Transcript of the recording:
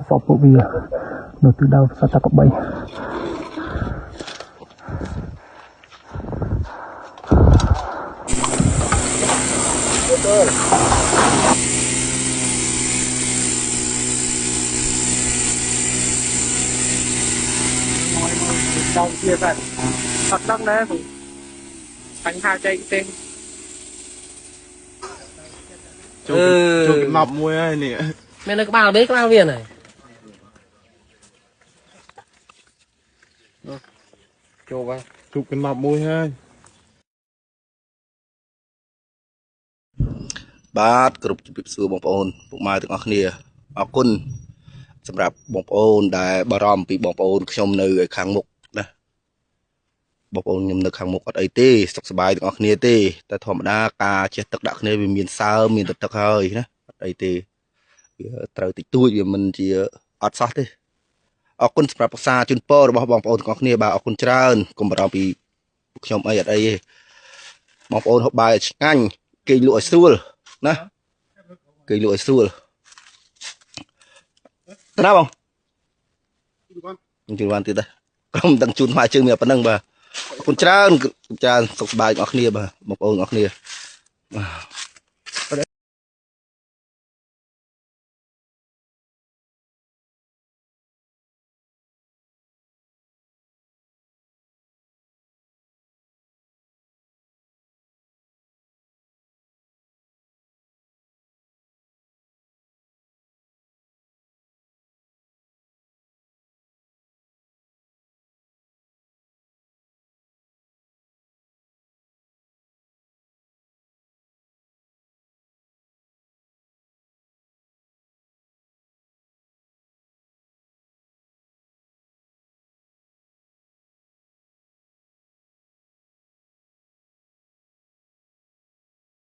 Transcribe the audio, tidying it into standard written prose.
sọp bộ bia đầu từ đầu sao ta có bay đồng kia vậy thật đăng đấy bánh thao chay tên chụp nọc mùi ai nè mẹ nó bao biết bao viên này chụp cái nọc mùi haiបាទគ្រប់ជម្រាបសួរបងប្អូនពុកម៉ែទាំងអស់គ្នាអរគុណសម្រាប់បងប្អូនដែលបារម្ភពីបងប្អូនខ្ញុំនៅខាងមុខណាបងប្អូនខ្ញុំនៅខាងមុខអត់អីទេសុខសប្បាយទាំងអស់គ្នាទេតែធម្មតាការចេះទឹកដាក់គ្នាវាមានសើមមានទឹកហើយណាអត់អីទេវាត្រូវតិចតួចវាមិនជាអត់សោះទេអរគុណសម្រាប់ប្រសាជូនពររបស់បងប្អូនទាំងអស់គ្នាបាទអរគុណច្រើនកុំបារម្ភពីខ្ញុំអីអត់អីទេបងប្អូនហូបបាយឲ្យឆ្ងាញ់គេលក់ឲ្យស្រួលណាគេលក់ឲ្យស្រួលទៅណាបងជូនបានទៀតដែរក្រុមទាំងជូនថ្មជើងមានប៉ុណ្ណឹងបាទអរគុណច្រើនសុខសប្បាយទាំងអស់គ្នាបាទបងប្អូនទាំងអស់គ្នាបាទ